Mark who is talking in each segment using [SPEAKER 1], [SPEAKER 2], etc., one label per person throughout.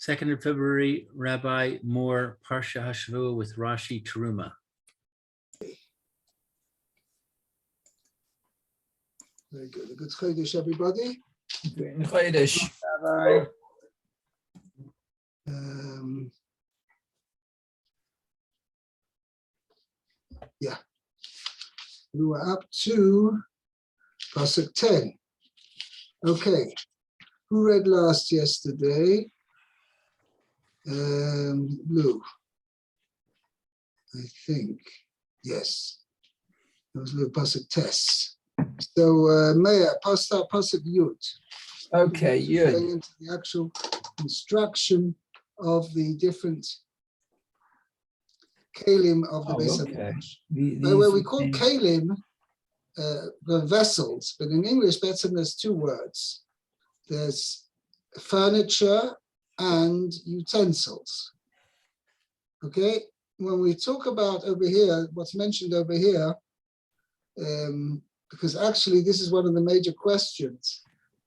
[SPEAKER 1] 2nd of February, Rabbi Moore, Parsha Hashavua with Rashi Teruma.
[SPEAKER 2] Very good. A good Chodesh, everybody.
[SPEAKER 3] Good Chodesh.
[SPEAKER 1] Rabbi.
[SPEAKER 2] Yeah. We were up to Pasuk 10. Okay. Who read last yesterday? Lou. I think. Yes. It was Lou Pasuk Tess. So Maya, start Pasuk Yud.
[SPEAKER 3] Okay, Yud.
[SPEAKER 2] Going into the actual construction of the different kalim of the Beis Hamikdash. By the way, we call kalim the vessels, but in English, there's two words. There's furniture and utensils. Okay, when we talk about over here, what's mentioned over here, because actually this is one of the major questions.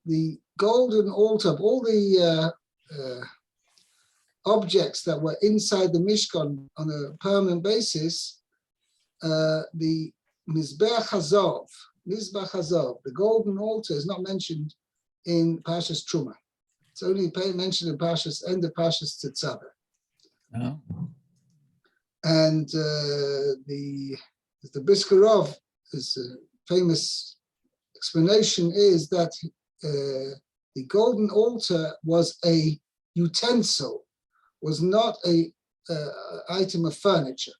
[SPEAKER 2] The golden altar, all the objects that were inside the Mishkan on a permanent basis, the Mizbeach Hazov, the golden altar is not mentioned in Parshas Teruma. It's only mentioned in Parshas, end of Parshas Tetzaveh.
[SPEAKER 3] Oh.
[SPEAKER 2] And the Biskarov, his famous explanation is that the golden altar was a utensil, was not a item of furniture.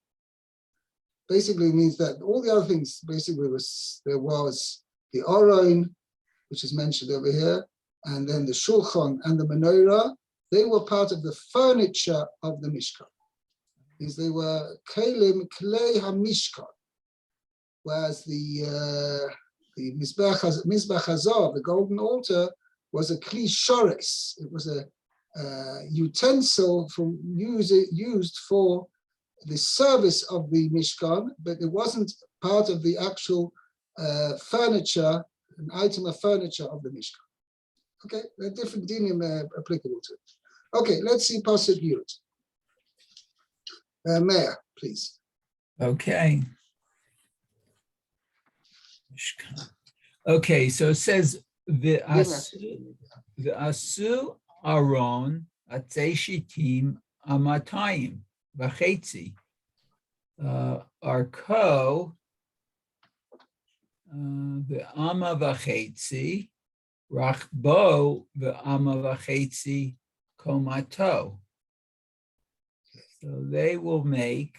[SPEAKER 2] Basically means that all the other things basically there was the Aron, which is mentioned over here, and then the Shulchan and the Menorah. They were part of the furniture of the Mishkan. Because they were Kalim Klei HaMishkan, whereas the Mizbech Hazor, the golden altar, was a Kli Shores. It was a utensil used for the service of the Mishkan, but it wasn't part of the actual furniture, an item of furniture of the Mishkan. Okay, there are different dinim applicable to it. Okay, let's see Pasuk Yud. Meir, please.
[SPEAKER 3] Okay. Okay, so it says the asu aron atzeshitim amatayim v'chetzi arko the ama v'chetzi rachbo the ama v'chetzi komato. So they will make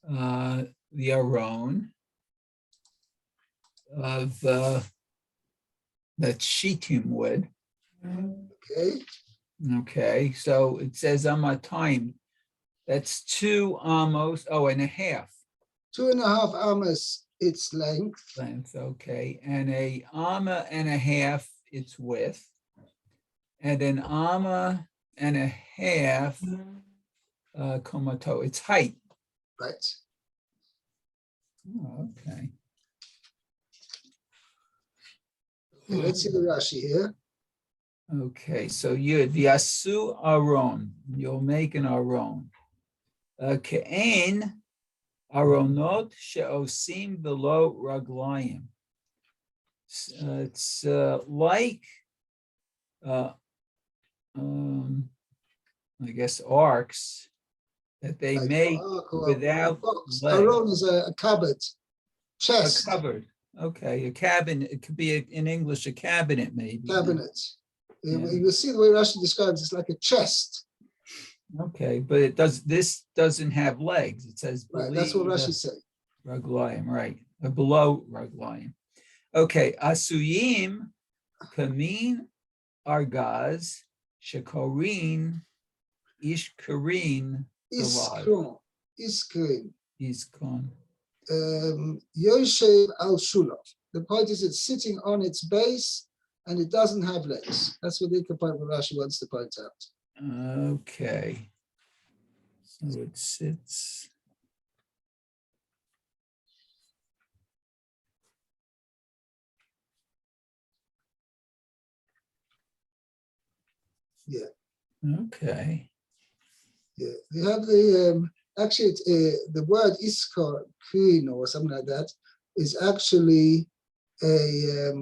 [SPEAKER 3] the aron of that shittim wood.
[SPEAKER 2] Okay.
[SPEAKER 3] Okay, so it says amatayim. That's 2 amos, and a half.
[SPEAKER 2] 2.5 amas its length.
[SPEAKER 3] Okay, and a amma and a half its width, and an amma and a half komato, its height.
[SPEAKER 2] Right.
[SPEAKER 3] Oh, okay.
[SPEAKER 2] Okay, let's see the Rashi here.
[SPEAKER 3] Okay, so you the asu aron, you'll make an aron. Ke'en aronot she'osim below raglayim. It's like I guess arcs that they
[SPEAKER 2] Like
[SPEAKER 3] make without legs.
[SPEAKER 2] Aron is a cupboard, chest.
[SPEAKER 3] A cupboard. Okay, a cabinet. It could be in English a cabinet, maybe.
[SPEAKER 2] Cabinet.
[SPEAKER 3] Yeah.
[SPEAKER 2] You will see the way Rashi describes it, it's like a chest.
[SPEAKER 3] Okay, but this doesn't have legs. It says
[SPEAKER 2] right. That's what Rashi says.
[SPEAKER 3] Raglayim, right? Below raglayim. Okay, asuyim kamin argaz shekorin ishkarin
[SPEAKER 2] Iskron.
[SPEAKER 3] iskon.
[SPEAKER 2] Yoshev al Shulov. The point is it's sitting on its base and it doesn't have legs. That's what the point Rashi wants to point out.
[SPEAKER 3] Okay. So it sits.
[SPEAKER 2] Yeah.
[SPEAKER 3] Okay.
[SPEAKER 2] Yeah, you have the actually the word iskar queen or something like that is actually a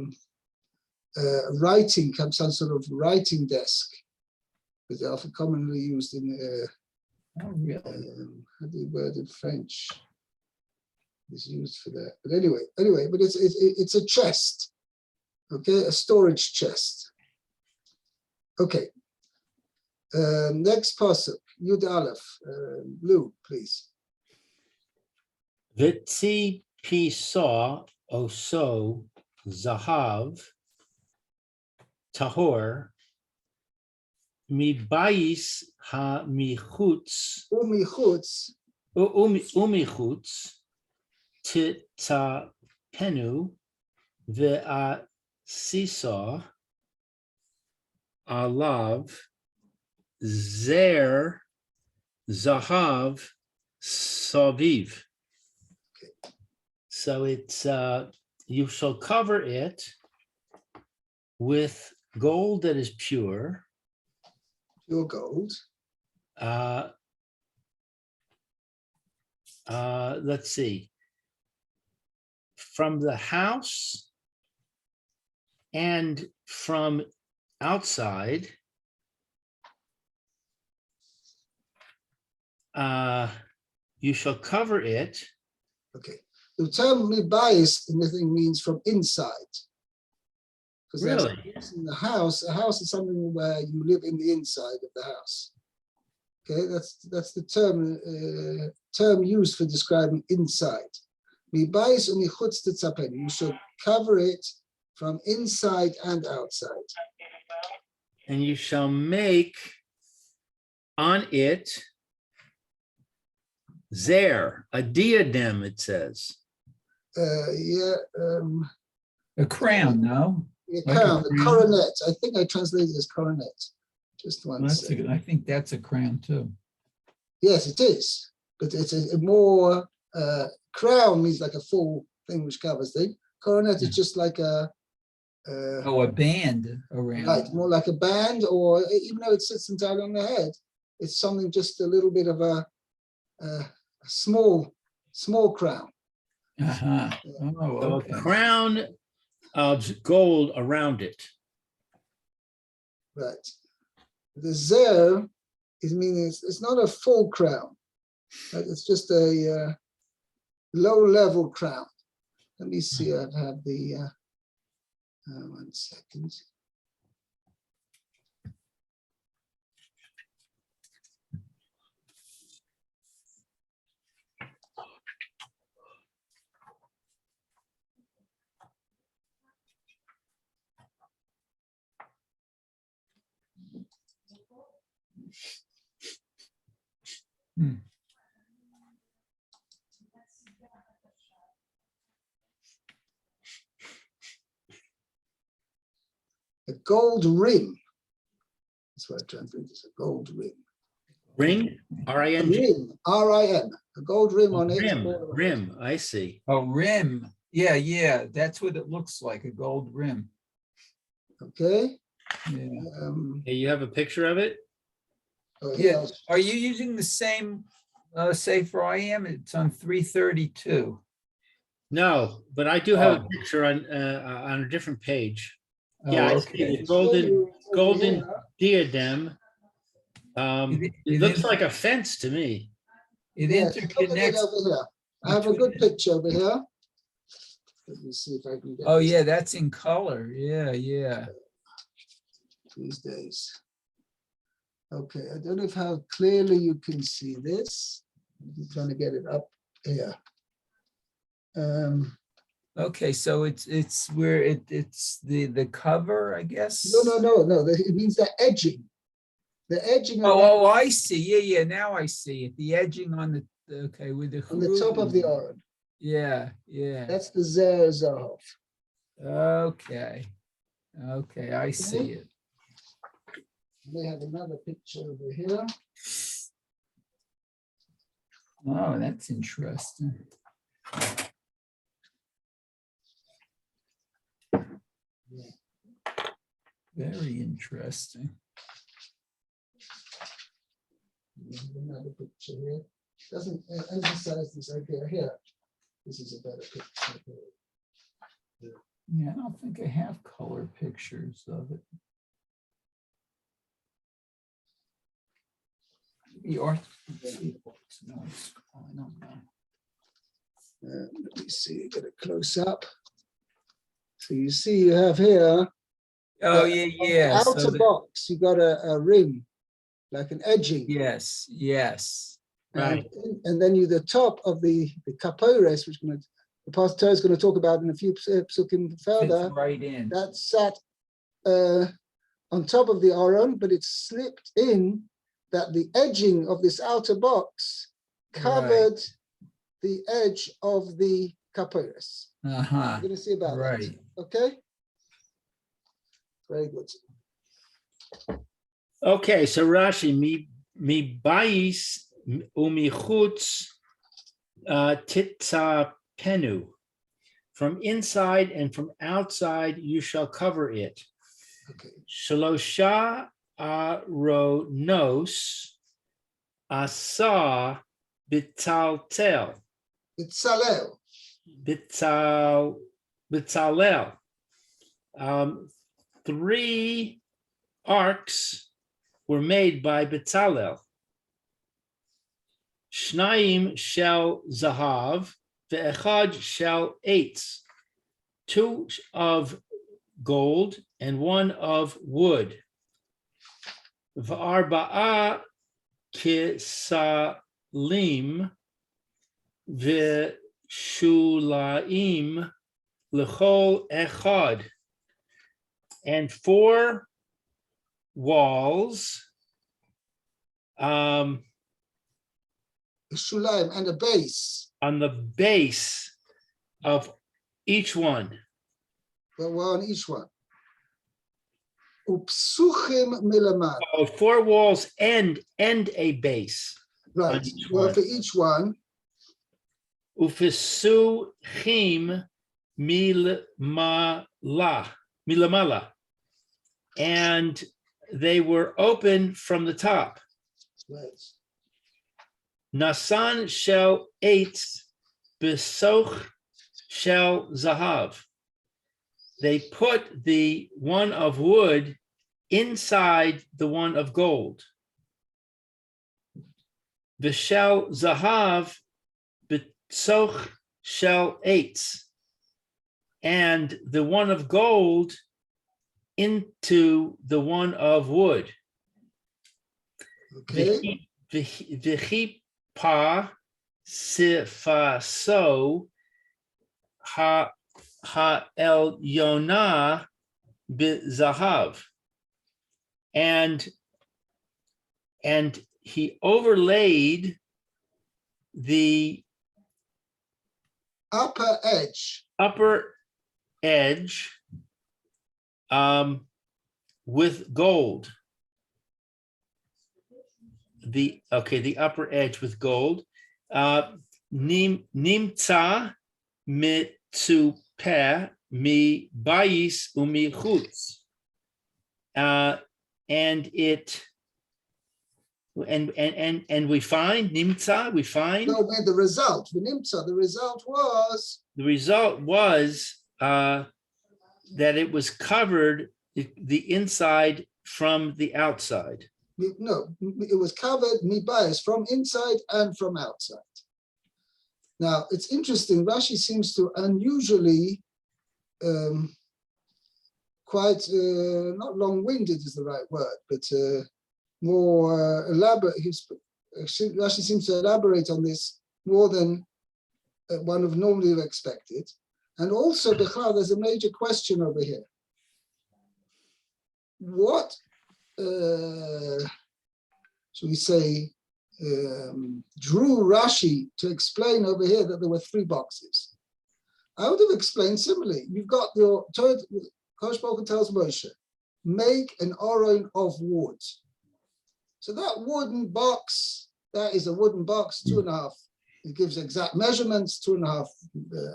[SPEAKER 2] writing, some sort of writing desk, because they're often commonly used in
[SPEAKER 3] Oh, really?
[SPEAKER 2] how do you word in French is used for that. But anyway, but it's a chest, okay, a storage chest. Okay. Next pasuk, Yud Aleph, Lou, please.
[SPEAKER 1] Vitzi Pisa Oso Zahav Tahor Mibayis Ha Michutz
[SPEAKER 2] Umichutz,
[SPEAKER 1] Umichutz Titapenu Ve'asisa Alav Zer Zahav Saviv. So it's you shall cover it with gold that is pure.
[SPEAKER 2] pure gold.
[SPEAKER 1] Let's see. From the house and from outside, you shall cover it.
[SPEAKER 2] Okay. The term mibayis in the thing means from inside. Because
[SPEAKER 1] Really?
[SPEAKER 2] in the house, a house is something where you live in the inside of the house. Okay, that's the term used for describing inside. Mibayis umichutz tetzapenu. You should cover it from inside and outside.
[SPEAKER 1] And you shall make on it zer, a diadem, it says.
[SPEAKER 3] A crown, no?
[SPEAKER 2] A
[SPEAKER 3] Like a
[SPEAKER 2] crown, a
[SPEAKER 3] crown?
[SPEAKER 2] coronet. I think I translated it as coronet. Just one second.
[SPEAKER 3] I think that's a crown too.
[SPEAKER 2] Yes, it is. But it's a more crown means like a full thing which covers thing. Coronet is just like a
[SPEAKER 3] Oh, a band around.
[SPEAKER 2] right, more like a band, or even though it sits entirely on the head, it's something just a little bit of a small crown.
[SPEAKER 3] Uh-huh. Oh,
[SPEAKER 1] So
[SPEAKER 3] okay.
[SPEAKER 1] a crown of gold around it.
[SPEAKER 2] Right. The zer is meaning it's not a full crown, but it's just a low-level crown. Let me see. I have the 1 second. A gold rim. That's what I translated as a gold rim.
[SPEAKER 1] Ring,
[SPEAKER 2] A
[SPEAKER 1] R-I-N-G.
[SPEAKER 2] rim, R-I-M. A gold rim on it.
[SPEAKER 1] Rim, I see.
[SPEAKER 3] A rim. Yeah, that's what it looks like, a gold rim.
[SPEAKER 2] Okay.
[SPEAKER 3] Yeah.
[SPEAKER 1] Hey, you have a picture of it?
[SPEAKER 2] Oh,
[SPEAKER 3] Yeah. Are you using the same Sefer I am? It's on 332.
[SPEAKER 1] No, but I do have a
[SPEAKER 3] Oh.
[SPEAKER 1] picture on a different page.
[SPEAKER 3] Oh,
[SPEAKER 1] Yeah, I
[SPEAKER 3] okay.
[SPEAKER 1] see the golden diadem. It looks like a fence to me.
[SPEAKER 3] It
[SPEAKER 2] Yes, look at it
[SPEAKER 3] interconnects.
[SPEAKER 2] over here. I have a good picture over here. Let me see if I can get
[SPEAKER 3] Oh,
[SPEAKER 2] this
[SPEAKER 3] yeah, that's in color. Yeah.
[SPEAKER 2] these days. Okay, I don't know how clearly you can see this. I'm trying to get it up here.
[SPEAKER 3] Okay, so it's where it's the cover, I guess.
[SPEAKER 2] No. It means the edging. The edging
[SPEAKER 3] Oh, I see. Yeah. Now I see it. The edging on the with the
[SPEAKER 2] on the top of the aron.
[SPEAKER 3] Yeah.
[SPEAKER 2] That's the zer zahav.
[SPEAKER 3] Okay, I see it.
[SPEAKER 2] We have another picture over here.
[SPEAKER 3] Oh, that's interesting.
[SPEAKER 2] Yeah.
[SPEAKER 3] Very interesting.
[SPEAKER 2] Another picture here doesn't emphasize this idea here. This is a better picture.
[SPEAKER 3] Yeah, I don't think I have color pictures of it. No, I don't know.
[SPEAKER 2] Let me see, get a close up. So you see, you have here
[SPEAKER 3] Oh,
[SPEAKER 2] on
[SPEAKER 3] yeah,
[SPEAKER 2] the
[SPEAKER 3] yeah. So
[SPEAKER 2] outer box, you got a rim, like an edging.
[SPEAKER 3] yes, yes.
[SPEAKER 2] And,
[SPEAKER 1] Right.
[SPEAKER 2] and then the top of the kapores, which the pastor is going to talk about in a few psukim further,
[SPEAKER 3] Fits right in.
[SPEAKER 2] that sat on top of the aron, but it slipped in that the edging of this outer box covered the edge of the kapores.
[SPEAKER 3] Uh-huh.
[SPEAKER 2] You're going to see about
[SPEAKER 3] Right.
[SPEAKER 2] that. Okay. Very good.
[SPEAKER 1] Okay, so Rashi, mi bais umi chutz titza penu. From inside and from outside you shall cover it.
[SPEAKER 2] Okay.
[SPEAKER 1] Shalosha aronos asa bitaltel.
[SPEAKER 2] Bitzalel.
[SPEAKER 1] Bitzalel. 3 arcs were made by Bitzalel. Shnayim shel zahav, ve'echad shel eitz. 2 of gold and 1 of wood. V'arba'a kisalim v'shulaim l'chol echad. And 4 walls,
[SPEAKER 2] Shulaim and a base.
[SPEAKER 1] on the base of each one.
[SPEAKER 2] Well, on each one. Upsuchim milamad.
[SPEAKER 1] 4 walls and a base.
[SPEAKER 2] Right.
[SPEAKER 1] On each
[SPEAKER 2] Well,
[SPEAKER 1] one.
[SPEAKER 2] for each one.
[SPEAKER 1] Ufisuchim milamala. And they were open from the top.
[SPEAKER 2] Right.
[SPEAKER 1] Nasan shel eitz besoch shel zahav. They put the one of wood inside the one of gold. V'shel zahav besoch shel eitz. And the one of gold into the one of wood.
[SPEAKER 2] Okay.
[SPEAKER 1] V'chipa sifaso el yonah b'zahav. And he overlaid the
[SPEAKER 2] Upper edge.
[SPEAKER 1] With gold. The upper edge with gold. Nimtza mitzupeh mi bayis umi chutz. And we find nimtza. We find
[SPEAKER 2] No, the result. The result
[SPEAKER 1] was that it was covered the inside from the outside.
[SPEAKER 2] No, it was covered mibayis from inside and from outside. Now it's interesting. Rashi seems to unusually quite not long-winded is the right word, but more elaborate. Rashi seems to elaborate on this more than one would normally have expected. And also, there's a major question over here. What should we say, drew Rashi to explain over here that there were 3 boxes? I would have explained similarly. You've got your Torah, Kosh Baruch Hu tells Moshe, make an aron of wood. So that wooden box, that is a wooden box, 2.5. It gives exact measurements, 2.5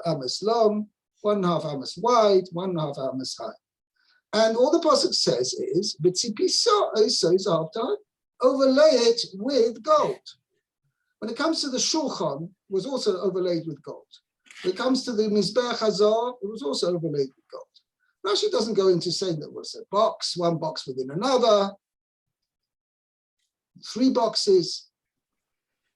[SPEAKER 2] amos long, 1.5 amos wide, 1.5 amos high. And all the pasuk says is, "B'tzipiso so is half time." overlay it with gold. When it comes to the shulchan, it was also overlaid with gold. When it comes to the Mizbeach Hazor, it was also overlaid with gold. Rashi doesn't go into saying that was a box, one box within another, 3 boxes.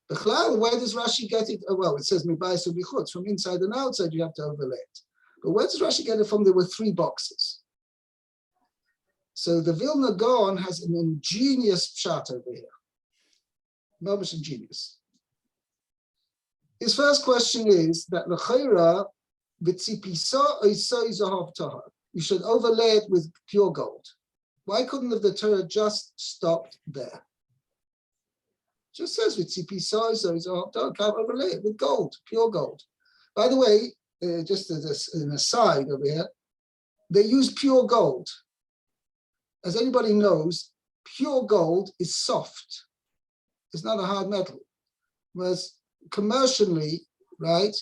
[SPEAKER 2] Where does Rashi get it? Oh, well, it says Mibayis u'bichutz, from inside and outside you have to overlay it. But where does Rashi get it from? There were 3 boxes. So the Vilna Gaon has an ingenious pshat over here. Mamish ingenious. His first question is that l'chayra v'tzipisa oisoi zahav tahar. You should overlay it with pure gold. Why couldn't the Torah just stopped there? Just says v'tzipisa oisoi zahav tahar. Can't overlay it with gold, pure gold. By the way, just as an aside over here, they use pure gold. As anybody knows, pure gold is soft. It's not a hard metal. Whereas commercially, right,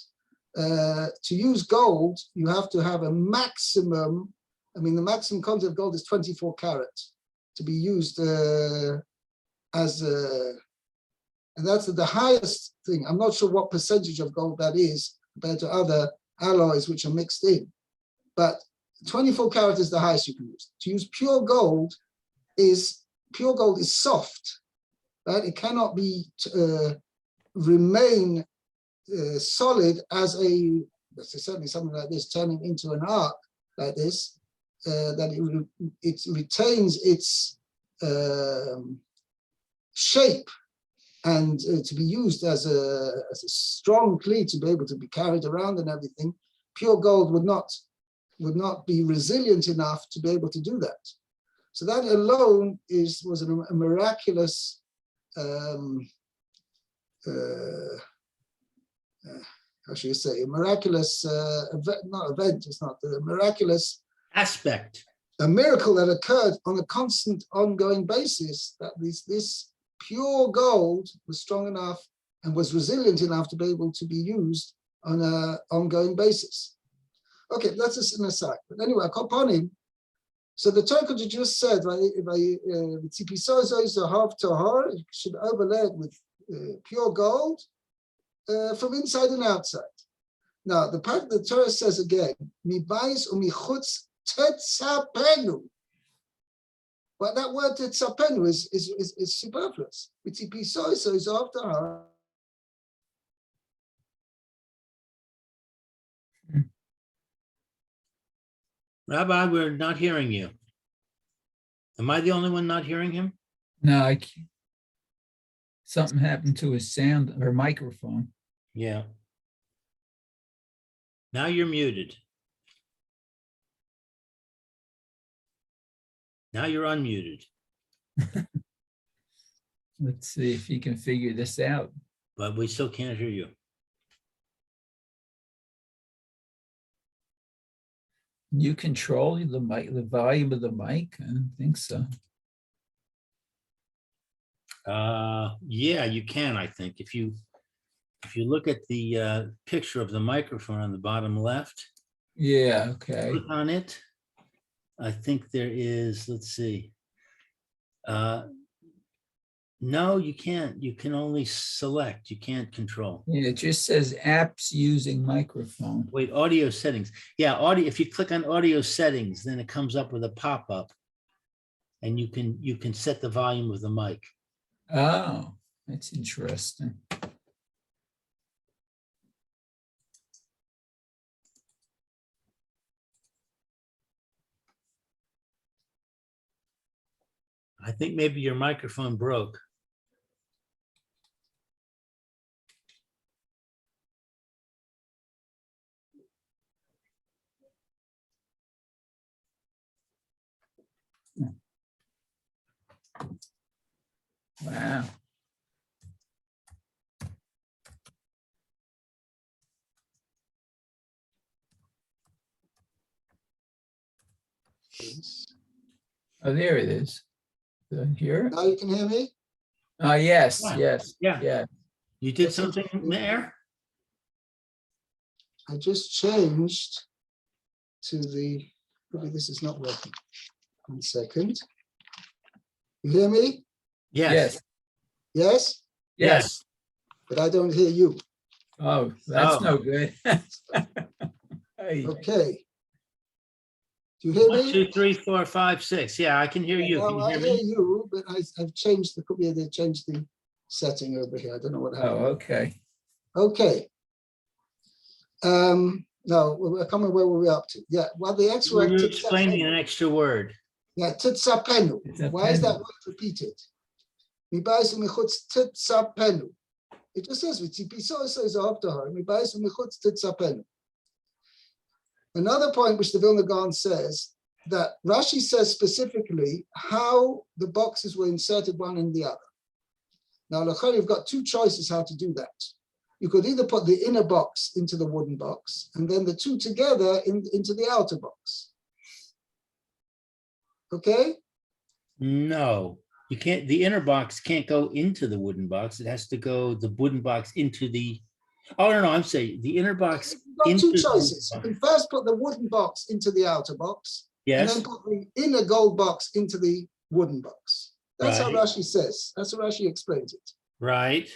[SPEAKER 2] to use gold, you have to have a maximum, the maximum content of gold is 24 karat to be used and that's the highest thing. I'm not sure what percentage of gold that is compared to other alloys which are mixed in, but 24 karat is the highest you can use. To use pure gold is soft, right? It cannot be remain solid as certainly something like this, turning into an arc like this, that it retains its shape and to be used as a strong cleat to be able to be carried around and everything. Pure gold would not be resilient enough to be able to do that. So that alone was a miraculous how should you say, a miraculous miraculous
[SPEAKER 1] aspect,
[SPEAKER 2] a miracle that occurred on a constant ongoing basis, that this pure gold was strong enough and was resilient enough to be able to be used on an ongoing basis. Okay, that's just an aside. But anyway, Koponim, so the Torah could have just said, should overlay it with pure gold from inside and outside. Now, the part the Torah says again, mibayis u'michutz tetzapenu. But that word tetzapenu is superfluous.
[SPEAKER 1] Rabbi, we're not hearing you. Am I the only one not hearing him?
[SPEAKER 3] No, I can't. Something happened to his sound or microphone.
[SPEAKER 1] Yeah. Now you're muted. Now you're unmuted.
[SPEAKER 3] Let's see if he can figure this out.
[SPEAKER 1] But we still can't hear you.
[SPEAKER 3] You control the mic, the volume of the mic? I don't think so.
[SPEAKER 1] Yeah, you can, I think. If you look at the picture of the microphone on the bottom left,
[SPEAKER 3] Yeah, okay.
[SPEAKER 1] click on it. I think there is, let's see. No, you can't. You can only select. You can't control.
[SPEAKER 3] Yeah, it just says apps using microphone.
[SPEAKER 1] Wait, audio settings. Yeah, audio. If you click on audio settings, then it comes up with a pop-up, and you can set the volume of the mic.
[SPEAKER 3] Oh, that's interesting.
[SPEAKER 1] I think maybe your microphone broke.
[SPEAKER 3] Wow. Oh, there it is. Did I hear it?
[SPEAKER 2] Now you can hear me?
[SPEAKER 3] Yes,
[SPEAKER 1] Yeah.
[SPEAKER 3] yes,
[SPEAKER 1] Yeah.
[SPEAKER 3] yeah.
[SPEAKER 1] You did something there?
[SPEAKER 2] I just changed to maybe this is not working. 1 second. You hear me?
[SPEAKER 1] Yes,
[SPEAKER 2] Yes,
[SPEAKER 3] Yes.
[SPEAKER 2] but I don't hear you.
[SPEAKER 3] Oh, that's
[SPEAKER 1] Oh.
[SPEAKER 3] no good. Hey,
[SPEAKER 2] Okay. Do you hear
[SPEAKER 1] 1,
[SPEAKER 2] me?
[SPEAKER 1] 2, 3, 4, 5, 6. Yeah, I can hear you. Can
[SPEAKER 2] No,
[SPEAKER 1] you
[SPEAKER 2] I
[SPEAKER 1] hear
[SPEAKER 2] hear
[SPEAKER 1] me?
[SPEAKER 2] you, but I've changed the, could be they changed the setting over here. I don't know what
[SPEAKER 3] oh,
[SPEAKER 2] happened.
[SPEAKER 3] okay.
[SPEAKER 2] Okay. No, we're coming, where were we up to? Yeah, well, the X
[SPEAKER 1] We're
[SPEAKER 2] word,
[SPEAKER 1] explaining an extra word.
[SPEAKER 2] yeah, titzapenu. Why is that
[SPEAKER 3] Titzapenu.
[SPEAKER 2] word repeated? Mibayis u'mechutz titzapenu. It just says, "V'tzipiso says after her, mibayis u'mechutz titzapenu." Another point which the Vilna Gaon says, that Rashi says specifically how the boxes were inserted one in the other. Now, Lachar, you've got two choices how to do that. You could either put the inner box into the wooden box and then the two together into the outer box. Okay?
[SPEAKER 1] No, you can't. The inner box can't go into the wooden box. It has to go the wooden box into the. Oh, no, I'm saying the inner box.
[SPEAKER 2] You've got
[SPEAKER 1] into
[SPEAKER 2] two
[SPEAKER 1] the wooden
[SPEAKER 2] choices. You
[SPEAKER 1] box.
[SPEAKER 2] can first put the wooden box into the outer box and then
[SPEAKER 1] Yes,
[SPEAKER 2] put the inner gold box into the wooden box. That's how
[SPEAKER 1] right,
[SPEAKER 2] Rashi says. That's how Rashi explains it.
[SPEAKER 1] right.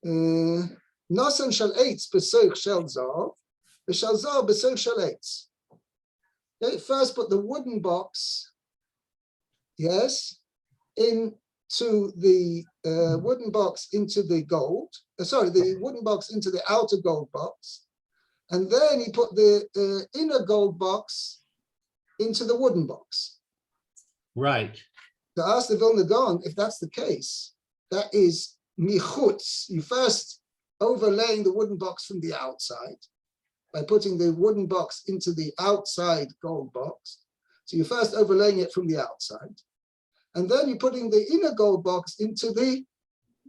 [SPEAKER 2] Nosan shel eitz b'soich shel zav, v'shel zav b'soich shel eitz. Okay, first put the wooden box, yes, into the wooden box into the gold. Sorry, the wooden box into the outer gold box, and then he put the inner gold box into the wooden box.
[SPEAKER 1] Right.
[SPEAKER 2] To ask the Vilna Gaon if that's the case, that is michutz. You first overlaying the wooden box from the outside by putting the wooden box into the outside gold box. So you're first overlaying it from the outside, and then you're putting the inner gold box into the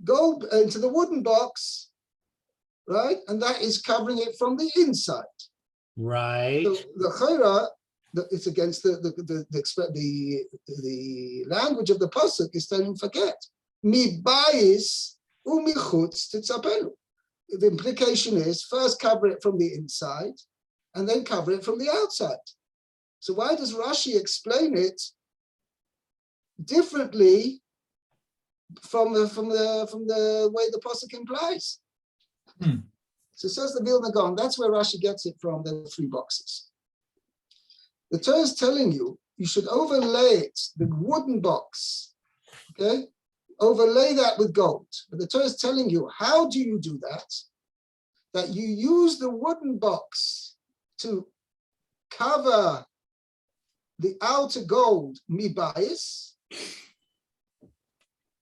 [SPEAKER 2] wooden box, right? And that is covering it from the inside.
[SPEAKER 1] Right.
[SPEAKER 2] So the chayra, it's against the language of the pasuk is telling forget mi bayis umichutz titzapenu. The implication is first cover it from the inside and then cover it from the outside. So why does Rashi explain it differently from the way the pasuk implies? So says the Vilna Gaon, that's where Rashi gets it from, the three boxes. The Torah is telling you, you should overlay it, the wooden box, okay? Overlay that with gold. But the Torah is telling you, how do you do that? That you use the wooden box to cover the outer gold mibayis,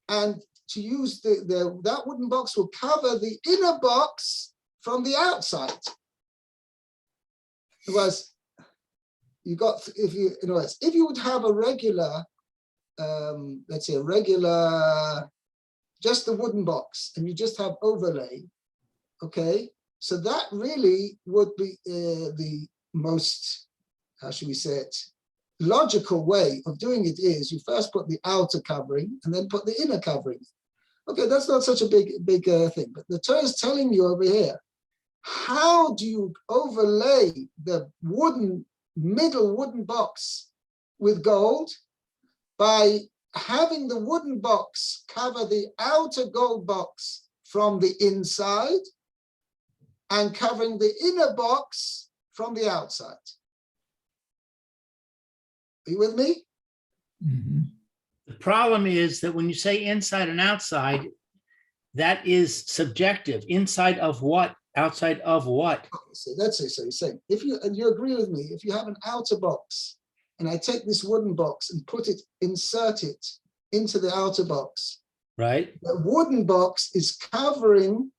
[SPEAKER 2] and to use that wooden box will cover the inner box from the outside. Otherwise, if you would have a regular, let's say a regular, just the wooden box, and you just have overlay, okay? So that really would be the most, how should we say it, logical way of doing it is you first put the outer covering and then put the inner covering. Okay, that's not such a big thing, but the Torah is telling you over here, how do you overlay the middle wooden box with gold? By having the wooden box cover the outer gold box from the inside and covering the inner box from the outside. Are you with me?
[SPEAKER 3] Mm-hmm.
[SPEAKER 1] The problem is that when you say inside and outside, that is subjective. Inside of what? Outside of what?
[SPEAKER 2] Okay, so let's say, so you're saying, if you agree with me, if you have an outer box and I take this wooden box and insert it into the outer box,
[SPEAKER 1] Right.
[SPEAKER 2] the wooden box is covering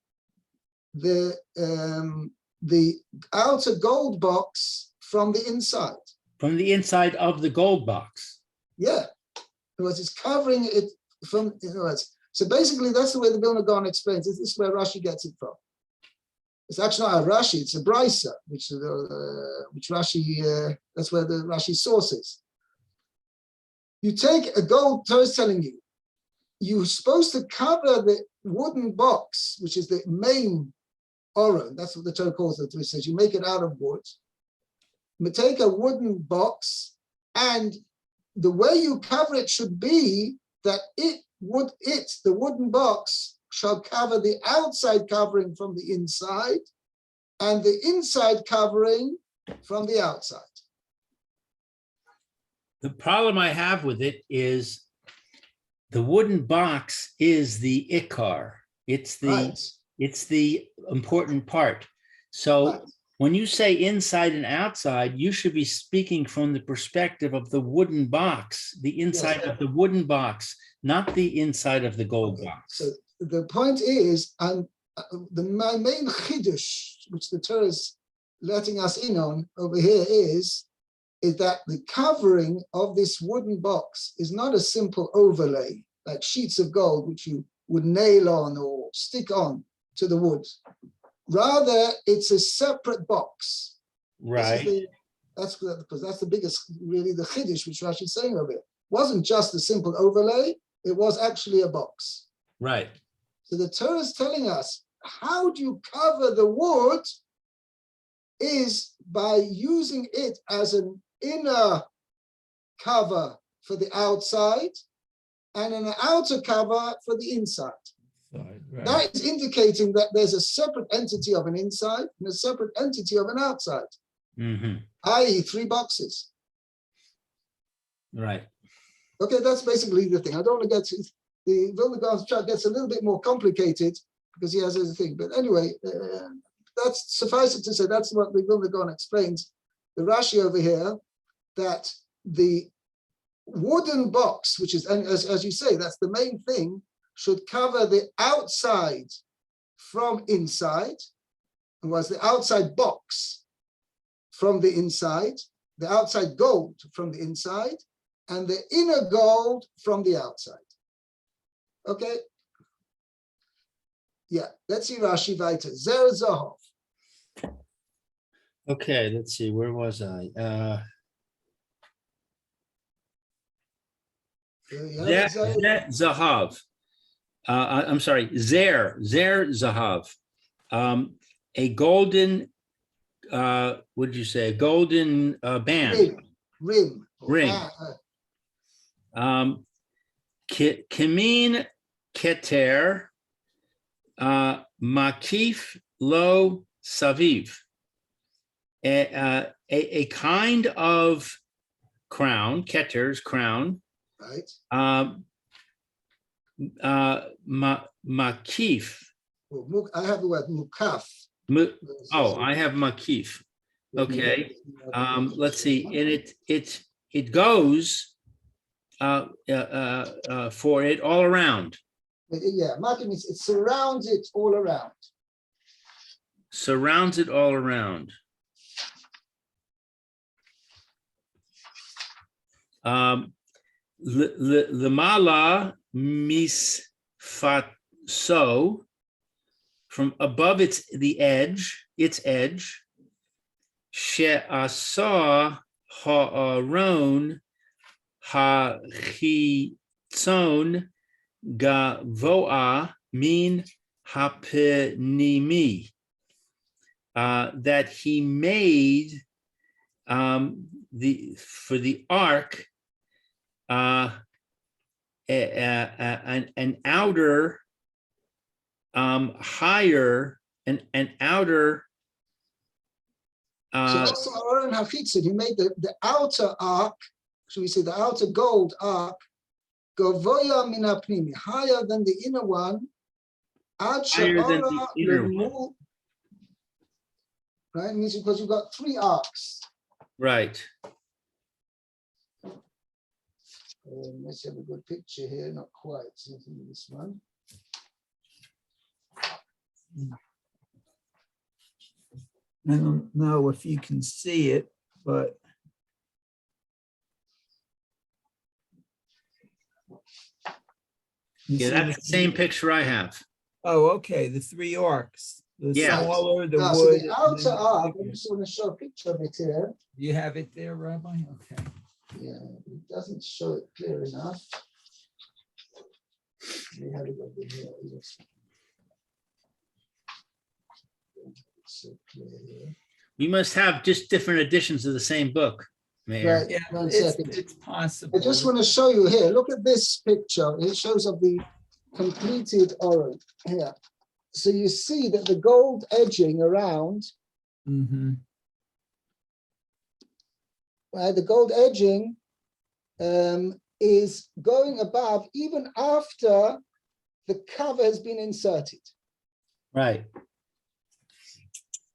[SPEAKER 2] the outer gold box from the inside.
[SPEAKER 1] From the inside of the gold box.
[SPEAKER 2] Yeah, because it's covering it from, so basically that's the way the Vilna Gaon explains it. This is where Rashi gets it from. It's actually not a Rashi, it's a Brisa, which Rashi, that's where the Rashi source is. You take a gold, Torah is telling you, you're supposed to cover the wooden box, which is the main Oron, that's what the Torah calls it. It says you make it out of wood. You take a wooden box, and the way you cover it should be that the wooden box shall cover the outside covering from the inside and the inside covering from the outside.
[SPEAKER 1] The problem I have with it is the wooden box is the ikar. It's the important part. So
[SPEAKER 2] Right.
[SPEAKER 1] when you say inside and outside, you should be speaking from the perspective of the wooden box, the inside of the wooden box, not the inside of the gold
[SPEAKER 2] Okay,
[SPEAKER 1] box.
[SPEAKER 2] so the point is, my main chiddush, which the Torah is letting us in on over here, is that the covering of this wooden box is not a simple overlay, like sheets of gold, which you would nail on or stick on to the wood. Rather, it's a separate box.
[SPEAKER 1] Right.
[SPEAKER 2] That's because that's the biggest, really, the chiddush, which Rashi is saying over it. Wasn't just a simple overlay, it was actually a box.
[SPEAKER 1] Right.
[SPEAKER 2] So the Torah is telling us, how do you cover the wood is by using it as an inner cover for the outside and an outer cover for the inside.
[SPEAKER 3] Right.
[SPEAKER 2] That is indicating that there's a separate entity of an inside and a separate entity of an outside, i.e. 3 boxes.
[SPEAKER 1] Right.
[SPEAKER 2] Okay, that's basically the thing. I don't want to get to the Vilna Gaon's chart gets a little bit more complicated because he has a thing. But anyway, that's suffice it to say, that's what the Vilna Gaon explains. The Rashi over here, that the wooden box, which is, and as you say, that's the main thing, should cover the outside from inside, and was the outside box from the inside, the outside gold from the inside, and the inner gold from the outside. Okay? Yeah, let's see Rashi weiter. Zer Zahov.
[SPEAKER 1] Okay, let's see, where was I? Zahav. I'm sorry, Zer Zahav. A golden, what did you say? A golden band.
[SPEAKER 2] Rim.
[SPEAKER 1] Kamin Keter Makif Lo Saviv. A kind of crown, Keter's crown.
[SPEAKER 2] Right.
[SPEAKER 1] Makif.
[SPEAKER 2] I have the word mukaf.
[SPEAKER 1] I have makif. Okay. Let's see. And it goes for it all around.
[SPEAKER 2] Yeah, makif means it surrounds it all around.
[SPEAKER 1] Surrounds it all around. Lemala misfatso, from above the edge, its edge. She'asa ha'aron hachitzon gavoa min hapnimi. That he made for the ark an outer higher an outer
[SPEAKER 2] So also Aaron Hachitzon, he made the outer ark, should we say the outer gold ark, Gavoya min hapnimi, higher than the inner one,
[SPEAKER 1] higher than the inner one.
[SPEAKER 2] Right, it means because you've got 3 arcs.
[SPEAKER 1] Right.
[SPEAKER 2] Let's have a good picture here, not quite this one.
[SPEAKER 3] I don't know if you can see it, but
[SPEAKER 1] Yeah, that's the same picture I have.
[SPEAKER 3] Oh, okay, the 3 arcs. The smaller, the
[SPEAKER 2] Now,
[SPEAKER 3] wood.
[SPEAKER 2] so the outer arc, I just want to show a picture of it here.
[SPEAKER 3] You have it there, Rabbi? Okay.
[SPEAKER 2] Yeah, it doesn't show it clear enough. We have it over here. It's so clear here.
[SPEAKER 1] We must have just different editions of the same book. Mayor.
[SPEAKER 2] Right,
[SPEAKER 3] Yeah,
[SPEAKER 2] 1 second.
[SPEAKER 3] it's possible.
[SPEAKER 2] I just want to show you here. Look at this picture. It shows of the completed oral here. So you see that the gold edging around,
[SPEAKER 3] Mhm.
[SPEAKER 2] right? The gold edging is going above even after the cover has been inserted.
[SPEAKER 1] Right.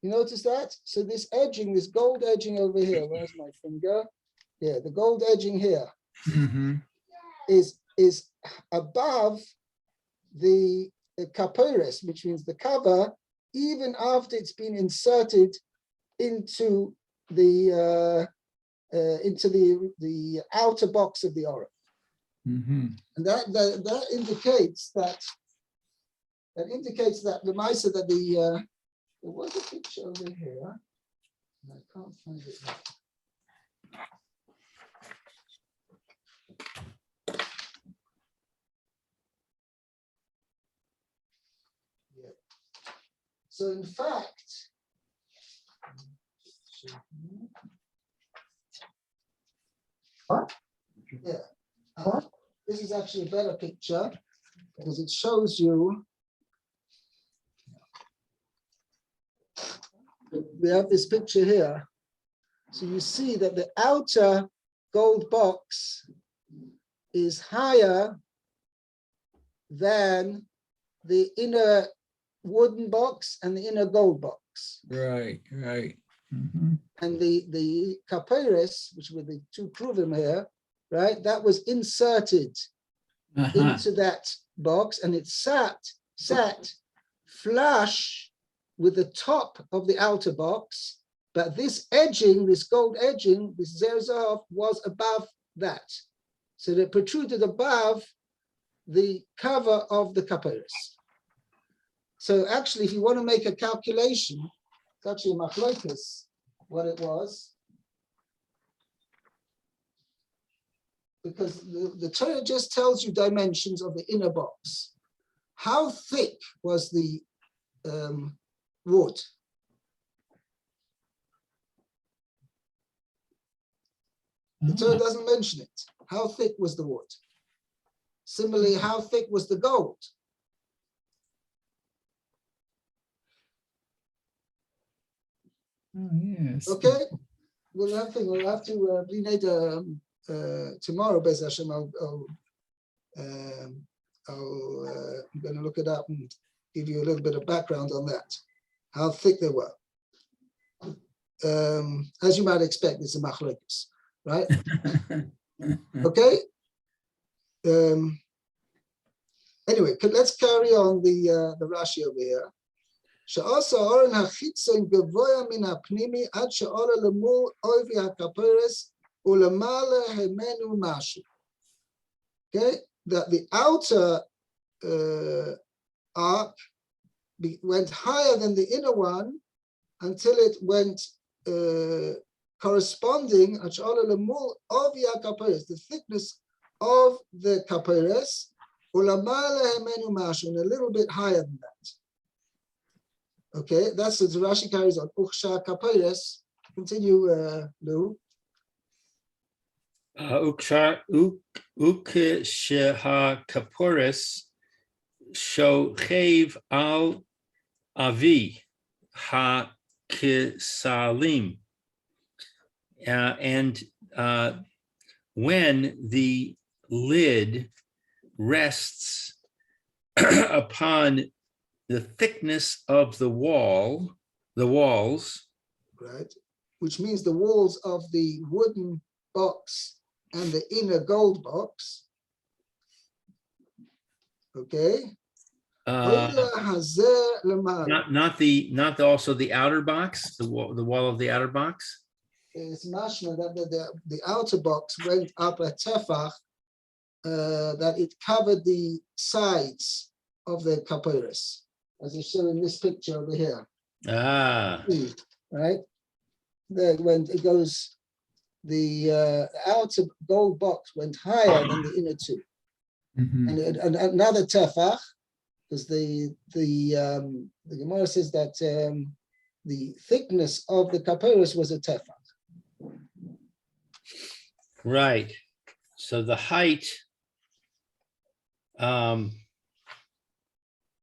[SPEAKER 2] You notice that? So this edging, this gold edging over here, where's my finger? Yeah, the gold edging here
[SPEAKER 3] Mhm.
[SPEAKER 2] is above the capiris, which means the cover, even after it's been inserted into the outer box of the aura.
[SPEAKER 3] Mhm.
[SPEAKER 2] And that indicates that the Maisa that there was a picture over here, and I can't find it now. Yeah. So in fact, yeah, this is actually a better picture because it shows you. We have this picture here. So you see that the outer gold box is higher than the inner wooden box and the inner gold box.
[SPEAKER 3] Right. Mhm.
[SPEAKER 2] And the capiris, which were the two kruvim here, right? That was inserted into that box, and it sat flush with the top of the outer box. But this edging, this gold edging, this zerzov, was above that. So they protruded above the cover of the capiris. So actually, if you want to make a calculation, it's actually a machlokas, what it was. Because the Torah just tells you dimensions of the inner box. How thick was the wood? The Torah doesn't mention it. How thick was the wood? Similarly, how thick was the gold?
[SPEAKER 3] Oh, yes.
[SPEAKER 2] Okay, we'll have to be made tomorrow. Bez Hashem, I'm going to look it up and give you a little bit of background on that. How thick they were. As you might expect, it's a machlokas, right? Okay. Anyway, let's carry on the Rashi over here. שעושה אורן החיצון גבוה מן הפנימי עד שעולה למול עובי הכפרס ולמעלה המנו משהו. Okay, that the outer arc went higher than the inner one until it went corresponding עד שעולה למול עובי הכפרס, the thickness of the כפרס ולמעלה המנו משהו, and a little bit higher than that. Okay, that's what Rashi carries on. Uksha kapiris. Continue, Lou.
[SPEAKER 1] Uksha kaporis shochev al avi ha kisalim. And when the lid rests upon the thickness of the walls,
[SPEAKER 2] right? Which means the walls of the wooden box and the inner gold box. Okay.
[SPEAKER 1] not also the outer box, the wall of the outer box.
[SPEAKER 2] It's mashma that the outer box went up a tefach, that it covered the sides of the kapiris, as is shown in this picture over here. Right? When it goes, the outer gold box went higher than the inner two. And another tefach, because the Gemara says that the thickness of the kapiris was a tefach.
[SPEAKER 1] Right. So the height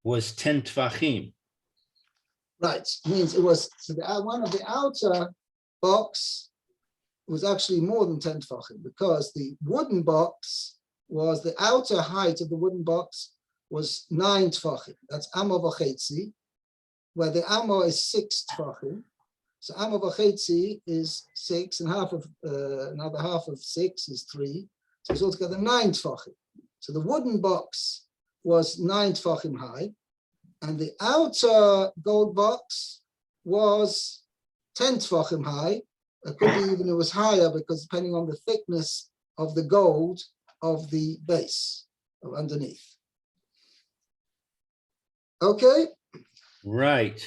[SPEAKER 1] was 10 tvachim.
[SPEAKER 2] Right, means it was, so one of the outer box was actually more than 10 tefachim, because the wooden box was, the outer height of the wooden box was 9 tefachim. That's amo v'chetzi, where the amo is 6 tefachim. So amo v'chetzi is 6, and half of another half of 6 is 3. So it's altogether 9 tefachim. So the wooden box was 9 tefachim high, and the outer gold box was 10 tefachim high. It could be even it was higher, because depending on the thickness of the gold of the base of underneath. Okay.
[SPEAKER 1] Right.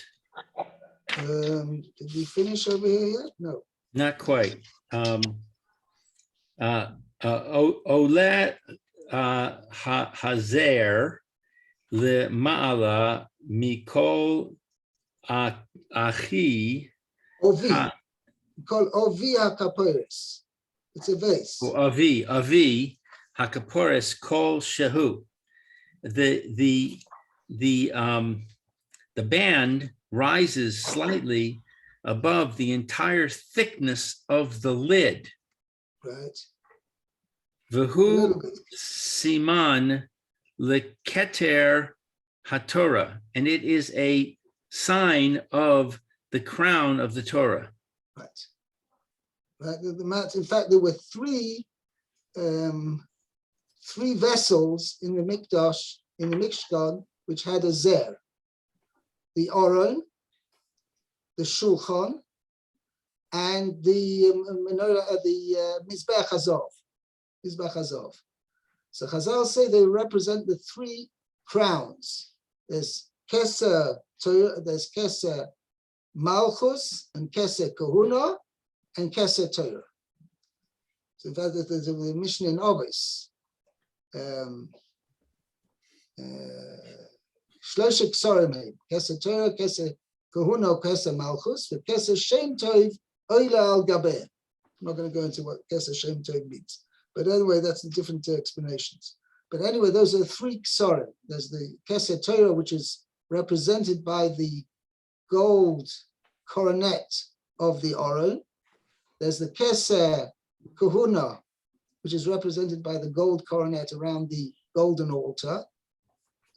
[SPEAKER 2] Did we finish over here yet? No.
[SPEAKER 1] Not quite. Ole hazer le ma'ala mikol achi.
[SPEAKER 2] Ovi. We call Ovi HaKaporis. It's a vase.
[SPEAKER 1] Avi hakaporis kol shehu. The band rises slightly above the entire thickness of the lid.
[SPEAKER 2] Right.
[SPEAKER 1] V'hu siman leketer haTorah, and it is a sign of the crown of the Torah.
[SPEAKER 2] Right. Right. In fact, there were three vessels in the Mikdash, in the Mishkan, which had a zer. The Oron, the Shulchan, and the menorah, the Mizbech Hazov. Mizbech Hazov. So Chazal say they represent the 3 crowns. There's Keser Torah, there's Keser Malchus, and Keser Kahuna, and Keser Torah. So in fact, there's a mission in Ovis. Shlosha Ksorim, Keser Torah, Keser Kahuna, Keser Malchus, but Keser Shem Tov, Oila al Gabeh. I'm not going to go into what Keser Shem Tov means. But anyway, that's the different explanations. But anyway, those are 3 Ksorim. There's the Keser Torah, which is represented by the gold coronet of the Oron. There's the Keser Kahuna, which is represented by the gold coronet around the golden altar.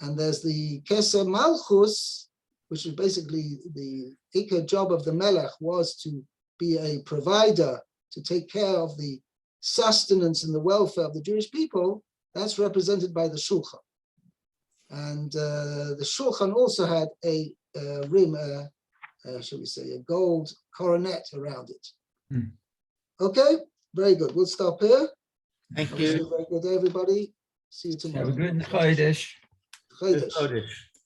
[SPEAKER 2] And there's the Keser Malchus, which is basically the ikar job of the Melech was to be a provider, to take care of the sustenance and the welfare of the Jewish people. That's represented by the Shulchan. And the Shulchan also had a rim, shall we say, a gold coronet around it. Okay, very good. We'll stop here.
[SPEAKER 1] Thank
[SPEAKER 2] I wish
[SPEAKER 1] you.
[SPEAKER 2] you a very good day, everybody. See you tomorrow.
[SPEAKER 3] Have a good Chodesh.
[SPEAKER 2] Chodesh.
[SPEAKER 1] Chodesh.